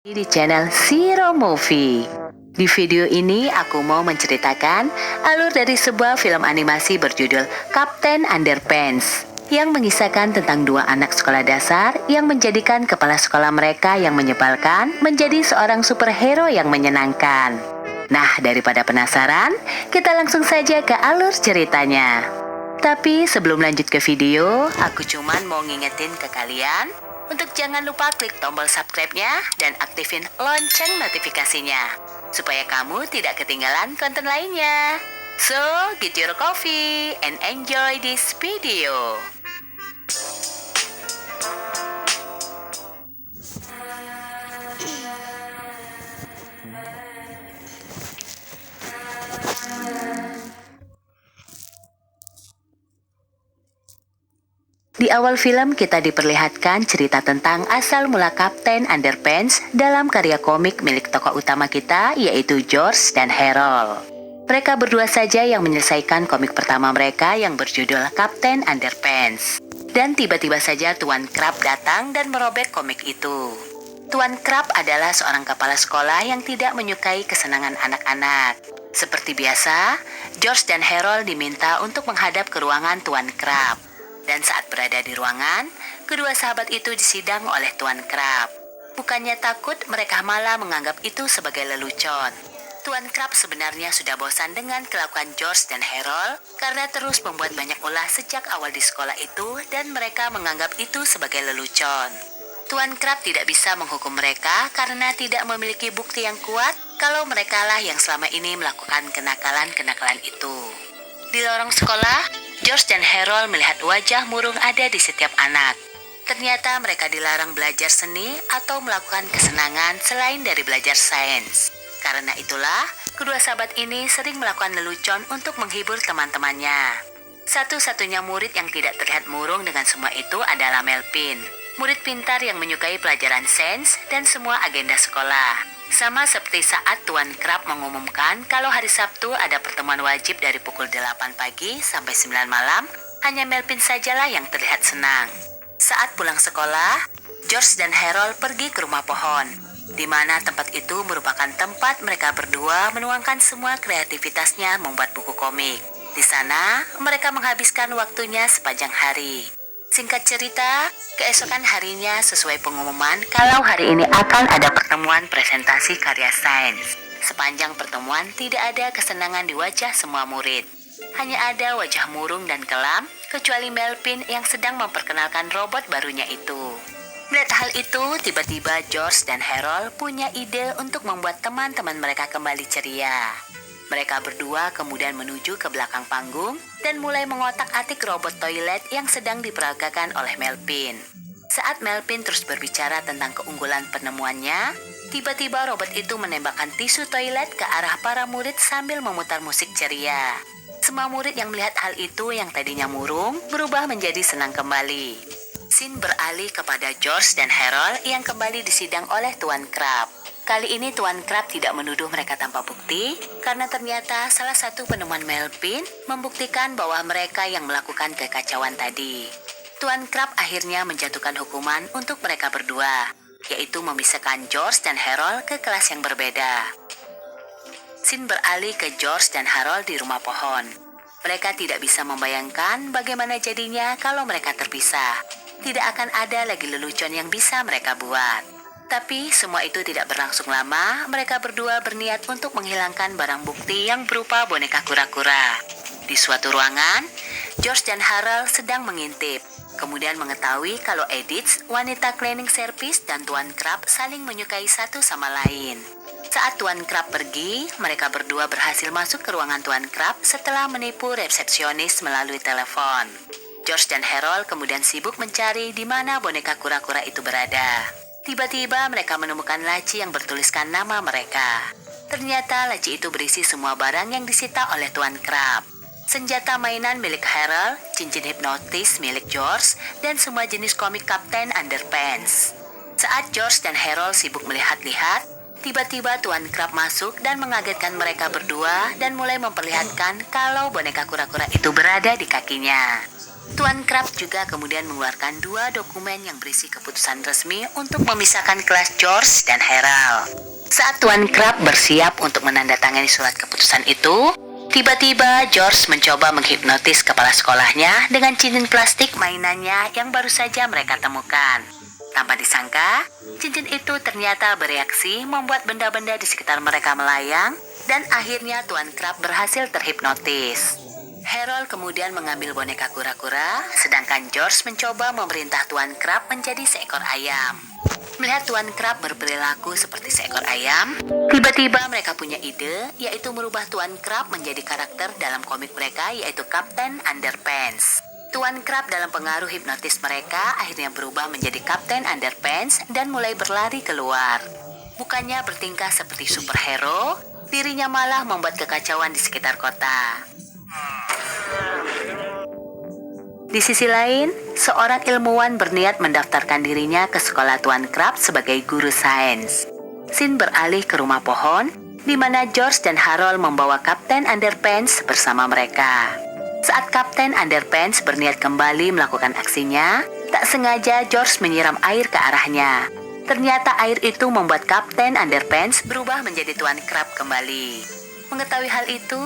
Di channel Zero Movie. Di video ini aku mau menceritakan alur dari sebuah film animasi berjudul Kapten Underpants yang mengisahkan tentang dua anak sekolah dasar yang menjadikan kepala sekolah mereka yang menyebalkan menjadi seorang superhero yang menyenangkan. Nah, daripada penasaran, kita langsung saja ke alur ceritanya. Tapi sebelum lanjut ke video, aku cuman mau ngingetin ke kalian untuk jangan lupa klik tombol subscribe-nya dan aktifin lonceng notifikasinya, supaya kamu tidak ketinggalan konten lainnya. So, get your coffee and enjoy this video. Di awal film kita diperlihatkan cerita tentang asal mula Kapten Underpants dalam karya komik milik tokoh utama kita yaitu George dan Harold. Mereka berdua saja yang menyelesaikan komik pertama mereka yang berjudul Kapten Underpants. Dan tiba-tiba saja Tuan Crab datang dan merobek komik itu. Tuan Crab adalah seorang kepala sekolah yang tidak menyukai kesenangan anak-anak. Seperti biasa, George dan Harold diminta untuk menghadap ke ruangan Tuan Crab. Dan saat berada di ruangan, kedua sahabat itu disidang oleh Tuan Crab. Bukannya takut, mereka malah menganggap itu sebagai lelucon. Tuan Crab sebenarnya sudah bosan dengan kelakuan George dan Harold karena terus membuat banyak ulah sejak awal di sekolah itu dan mereka menganggap itu sebagai lelucon. Tuan Crab tidak bisa menghukum mereka karena tidak memiliki bukti yang kuat kalau merekalah yang selama ini melakukan kenakalan-kenakalan itu. Di lorong sekolah, George dan Harold melihat wajah murung ada di setiap anak. Ternyata mereka dilarang belajar seni atau melakukan kesenangan selain dari belajar sains. Karena itulah, kedua sahabat ini sering melakukan lelucon untuk menghibur teman-temannya. Satu-satunya murid yang tidak terlihat murung dengan semua itu adalah Melvin. Murid pintar yang menyukai pelajaran sains dan semua agenda sekolah. Sama seperti saat Tuan Crab mengumumkan kalau hari Sabtu ada pertemuan wajib dari pukul 8 pagi sampai 9 malam, hanya Melvin sajalah yang terlihat senang. Saat pulang sekolah, George dan Harold pergi ke rumah pohon, di mana tempat itu merupakan tempat mereka berdua menuangkan semua kreativitasnya membuat buku komik. Di sana, mereka menghabiskan waktunya sepanjang hari. Singkat cerita, keesokan harinya sesuai pengumuman kalau hari ini akan ada pertemuan presentasi karya sains. Sepanjang pertemuan tidak ada kesenangan di wajah semua murid. Hanya ada wajah murung dan kelam, kecuali Melvin yang sedang memperkenalkan robot barunya itu. Melihat hal itu, tiba-tiba George dan Harold punya ide untuk membuat teman-teman mereka kembali ceria. Mereka berdua kemudian menuju ke belakang panggung dan mulai mengotak-atik robot toilet yang sedang diperagakan oleh Melvin. Saat Melvin terus berbicara tentang keunggulan penemuannya, tiba-tiba robot itu menembakkan tisu toilet ke arah para murid sambil memutar musik ceria. Semua murid yang melihat hal itu yang tadinya murung berubah menjadi senang kembali. Scene beralih kepada George dan Harold yang kembali disidang oleh Tuan Crab. Kali ini Tuan Crab tidak menuduh mereka tanpa bukti, karena ternyata salah satu penemuan Melvin membuktikan bahwa mereka yang melakukan kekacauan tadi. Tuan Crab akhirnya menjatuhkan hukuman untuk mereka berdua, yaitu memisahkan George dan Harold ke kelas yang berbeda. Scene beralih ke George dan Harold di rumah pohon. Mereka tidak bisa membayangkan bagaimana jadinya kalau mereka terpisah. Tidak akan ada lagi lelucon yang bisa mereka buat. Tapi semua itu tidak berlangsung lama, mereka berdua berniat untuk menghilangkan barang bukti yang berupa boneka kura-kura. Di suatu ruangan, George dan Harold sedang mengintip, kemudian mengetahui kalau Edith, wanita cleaning service dan Tuan Crab saling menyukai satu sama lain. Saat Tuan Crab pergi, mereka berdua berhasil masuk ke ruangan Tuan Crab setelah menipu resepsionis melalui telepon. George dan Harold kemudian sibuk mencari di mana boneka kura-kura itu berada. Tiba-tiba mereka menemukan laci yang bertuliskan nama mereka. Ternyata laci itu berisi semua barang yang disita oleh Tuan Crab. Senjata mainan milik Harold, cincin hipnotis milik George, dan semua jenis komik Kapten Underpants. Saat George dan Harold sibuk melihat-lihat, tiba-tiba Tuan Crab masuk dan mengagetkan mereka berdua dan mulai memperlihatkan kalau boneka kura-kura itu berada di kakinya. Tuan Crab juga kemudian mengeluarkan 2 dokumen yang berisi keputusan resmi untuk memisahkan kelas George dan Harold. Saat Tuan Crab bersiap untuk menandatangani surat keputusan itu, tiba-tiba George mencoba menghipnotis kepala sekolahnya dengan cincin plastik mainannya yang baru saja mereka temukan. Tanpa disangka, cincin itu ternyata bereaksi membuat benda-benda di sekitar mereka melayang dan akhirnya Tuan Crab berhasil terhipnotis. Harold kemudian mengambil boneka kura-kura, sedangkan George mencoba memerintah Tuan Crab menjadi seekor ayam. Melihat Tuan Crab berperilaku seperti seekor ayam, tiba-tiba mereka punya ide, yaitu merubah Tuan Crab menjadi karakter dalam komik mereka, yaitu Kapten Underpants. Tuan Crab dalam pengaruh hipnotis mereka akhirnya berubah menjadi Kapten Underpants dan mulai berlari keluar. Bukannya bertingkah seperti superhero, dirinya malah membuat kekacauan di sekitar kota. Di sisi lain, seorang ilmuwan berniat mendaftarkan dirinya ke sekolah Tuan Crab sebagai guru sains. Sin beralih ke rumah pohon, di mana George dan Harold membawa Kapten Underpants bersama mereka. Saat Kapten Underpants berniat kembali melakukan aksinya, tak sengaja George menyiram air ke arahnya. Ternyata air itu membuat Kapten Underpants berubah menjadi Tuan Crab kembali. Mengetahui hal itu,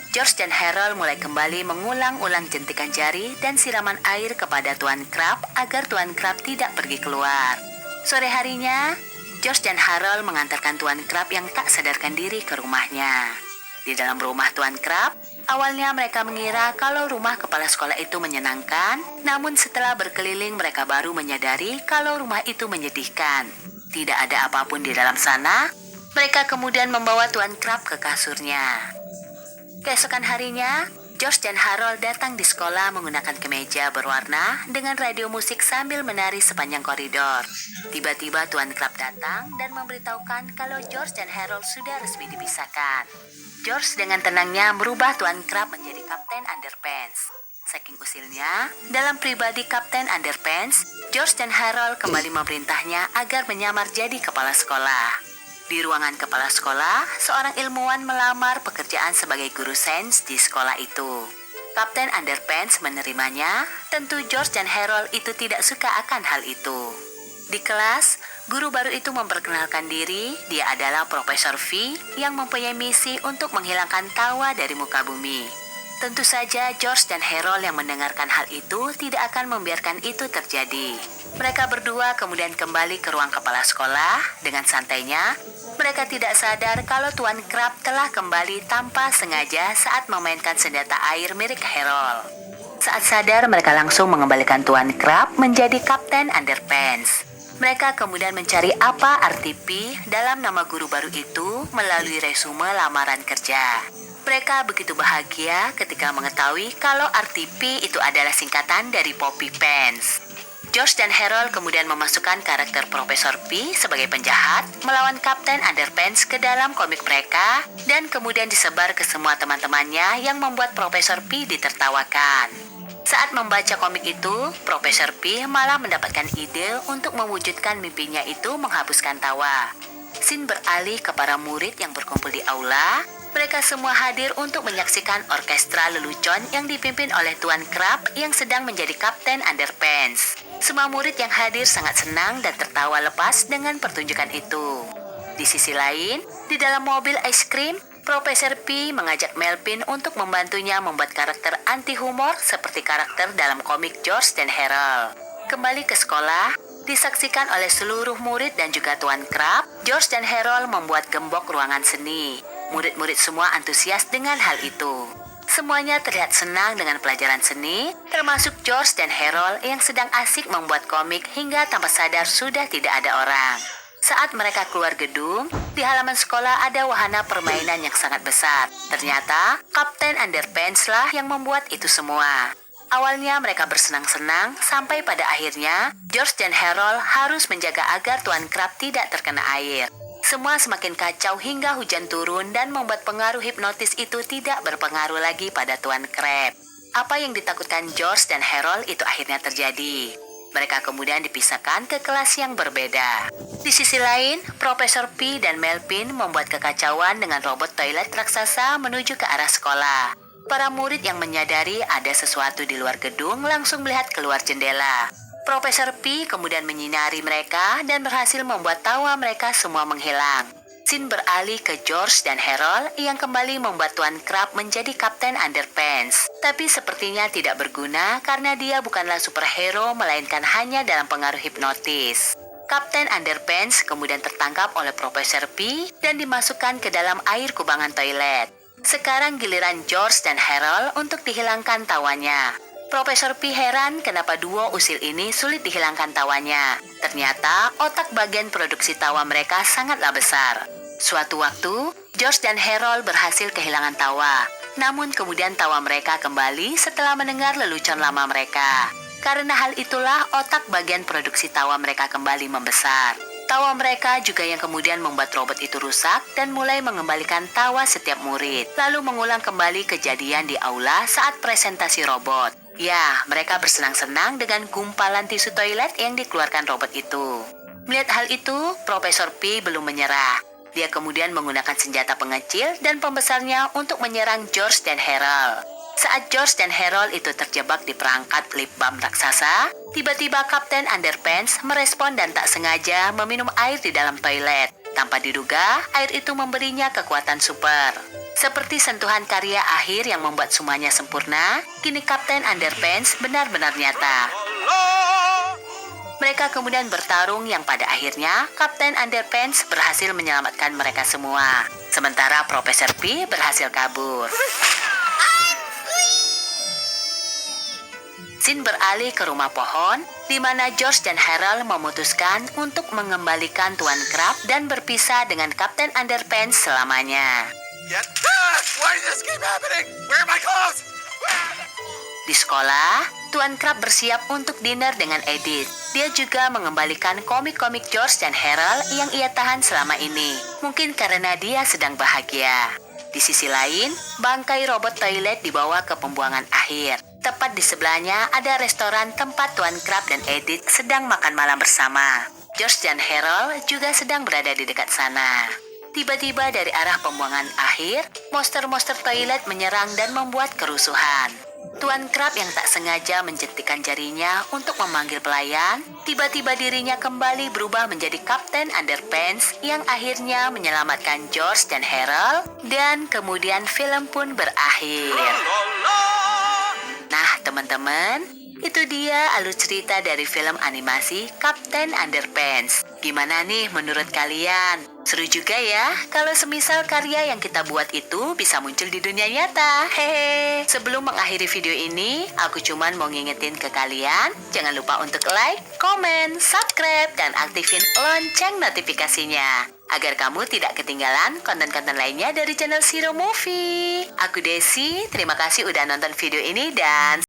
George dan Harold mulai kembali mengulang-ulang jentikan jari dan siraman air kepada Tuan Crab agar Tuan Crab tidak pergi keluar. Sore harinya, George dan Harold mengantarkan Tuan Crab yang tak sadarkan diri ke rumahnya. Di dalam rumah Tuan Crab, awalnya mereka mengira kalau rumah kepala sekolah itu menyenangkan, namun setelah berkeliling mereka baru menyadari kalau rumah itu menyedihkan. Tidak ada apapun di dalam sana, mereka kemudian membawa Tuan Crab ke kasurnya. Keesokan harinya, George dan Harold datang di sekolah menggunakan kemeja berwarna dengan radio musik sambil menari sepanjang koridor. Tiba-tiba Tuan Crab datang dan memberitahukan kalau George dan Harold sudah resmi dipisahkan. George dengan tenangnya merubah Tuan Crab menjadi Kapten Underpants. Saking usilnya, dalam pribadi Kapten Underpants, George dan Harold kembali memerintahnya agar menyamar jadi kepala sekolah. Di ruangan kepala sekolah, seorang ilmuwan melamar pekerjaan sebagai guru sains di sekolah itu. Kapten Underpants menerimanya, tentu George dan Harold itu tidak suka akan hal itu. Di kelas, guru baru itu memperkenalkan diri, dia adalah Profesor V yang mempunyai misi untuk menghilangkan tawa dari muka bumi. Tentu saja George dan Harold yang mendengarkan hal itu tidak akan membiarkan itu terjadi. Mereka berdua kemudian kembali ke ruang kepala sekolah. Dengan santainya, mereka tidak sadar kalau Tuan Crab telah kembali tanpa sengaja saat memainkan senjata air milik Harold. Saat sadar, mereka langsung mengembalikan Tuan Crab menjadi Kapten Underpants. Mereka kemudian mencari apa arti P dalam nama guru baru itu melalui resume lamaran kerja. Mereka begitu bahagia ketika mengetahui kalau arti P itu adalah singkatan dari Poppy Pants. George dan Harold kemudian memasukkan karakter Profesor P sebagai penjahat melawan Kapten Underpants ke dalam komik mereka dan kemudian disebar ke semua teman-temannya yang membuat Profesor P ditertawakan. Saat membaca komik itu, Profesor P malah mendapatkan ide untuk mewujudkan mimpinya itu menghapuskan tawa. Sin beralih ke para murid yang berkumpul di aula. Mereka semua hadir untuk menyaksikan orkestra lelucon yang dipimpin oleh Tuan Crab yang sedang menjadi Kapten Underpants. Semua murid yang hadir sangat senang dan tertawa lepas dengan pertunjukan itu. Di sisi lain, di dalam mobil es krim, Profesor P mengajak Melvin untuk membantunya membuat karakter anti-humor seperti karakter dalam komik George dan Harold. Kembali ke sekolah, disaksikan oleh seluruh murid dan juga Tuan Crab, George dan Harold membuat gembok ruangan seni. Murid-murid semua antusias dengan hal itu. Semuanya terlihat senang dengan pelajaran seni, termasuk George dan Harold yang sedang asik membuat komik hingga tanpa sadar sudah tidak ada orang. Saat mereka keluar gedung, di halaman sekolah ada wahana permainan yang sangat besar. Ternyata, Kapten Underpants lah yang membuat itu semua. Awalnya mereka bersenang-senang sampai pada akhirnya, George dan Harold harus menjaga agar Tuan Crab tidak terkena air. Semua semakin kacau hingga hujan turun dan membuat pengaruh hipnotis itu tidak berpengaruh lagi pada Tuan Crab. Apa yang ditakutkan George dan Harold itu akhirnya terjadi. Mereka kemudian dipisahkan ke kelas yang berbeda. Di sisi lain, Profesor P dan Melvin membuat kekacauan dengan robot toilet raksasa menuju ke arah sekolah. Para murid yang menyadari ada sesuatu di luar gedung langsung melihat keluar jendela. Profesor Pi kemudian menyinari mereka dan berhasil membuat tawa mereka semua menghilang. Scene beralih ke George dan Harold yang kembali membuat Tuan Crab menjadi Kapten Underpants. Tapi sepertinya tidak berguna karena dia bukanlah superhero melainkan hanya dalam pengaruh hipnotis. Kapten Underpants kemudian tertangkap oleh Profesor Pi dan dimasukkan ke dalam air kubangan toilet. Sekarang giliran George dan Harold untuk dihilangkan tawanya. Profesor Pi heran kenapa duo usil ini sulit dihilangkan tawanya. Ternyata otak bagian produksi tawa mereka sangatlah besar. Suatu waktu, George dan Harold berhasil kehilangan tawa. Namun kemudian tawa mereka kembali setelah mendengar lelucon lama mereka. Karena hal itulah otak bagian produksi tawa mereka kembali membesar. Tawa mereka juga yang kemudian membuat robot itu rusak dan mulai mengembalikan tawa setiap murid. Lalu mengulang kembali kejadian di aula saat presentasi robot. Ya, mereka bersenang-senang dengan gumpalan tisu toilet yang dikeluarkan robot itu. Melihat hal itu, Profesor Pi belum menyerah. Dia kemudian menggunakan senjata pengecil dan pembesarnya untuk menyerang George dan Harold. Saat George dan Harold itu terjebak di perangkat lip balm raksasa, tiba-tiba Kapten Underpants merespon dan tak sengaja meminum air di dalam toilet. Tanpa diduga, air itu memberinya kekuatan super. Seperti sentuhan karya akhir yang membuat semuanya sempurna, kini Kapten Underpants benar-benar nyata. Mereka kemudian bertarung yang pada akhirnya Kapten Underpants berhasil menyelamatkan mereka semua. Sementara Profesor Pi berhasil kabur. Scene beralih ke rumah pohon, di mana George dan Harold memutuskan untuk mengembalikan Tuan Crab dan berpisah dengan Kapten Underpants selamanya. Why does this keep happening? Where are my clothes? Di sekolah, Tuan Crab bersiap untuk dinner dengan Edith. Dia juga mengembalikan komik-komik George dan Harold yang ia tahan selama ini. Mungkin karena dia sedang bahagia. Di sisi lain, bangkai robot toilet dibawa ke pembuangan akhir. Tepat di sebelahnya ada restoran tempat Tuan Crab dan Edith sedang makan malam bersama. George dan Harold juga sedang berada di dekat sana. Tiba-tiba dari arah pembuangan akhir, monster-monster toilet menyerang dan membuat kerusuhan. Tuan Crab yang tak sengaja menjentikan jarinya untuk memanggil pelayan, tiba-tiba dirinya kembali berubah menjadi Kapten Underpants yang akhirnya menyelamatkan George dan Harold, dan kemudian film pun berakhir. Nah, teman-teman, itu dia alur cerita dari film animasi Kapten Underpants. Gimana nih menurut kalian? Seru juga ya, kalau semisal karya yang kita buat itu bisa muncul di dunia nyata. Hehe. Sebelum mengakhiri video ini, aku cuman mau ngingetin ke kalian, jangan lupa untuk like, komen, subscribe, dan aktifin lonceng notifikasinya. Agar kamu tidak ketinggalan konten-konten lainnya dari channel Shiro Movie. Aku Desi, terima kasih udah nonton video ini dan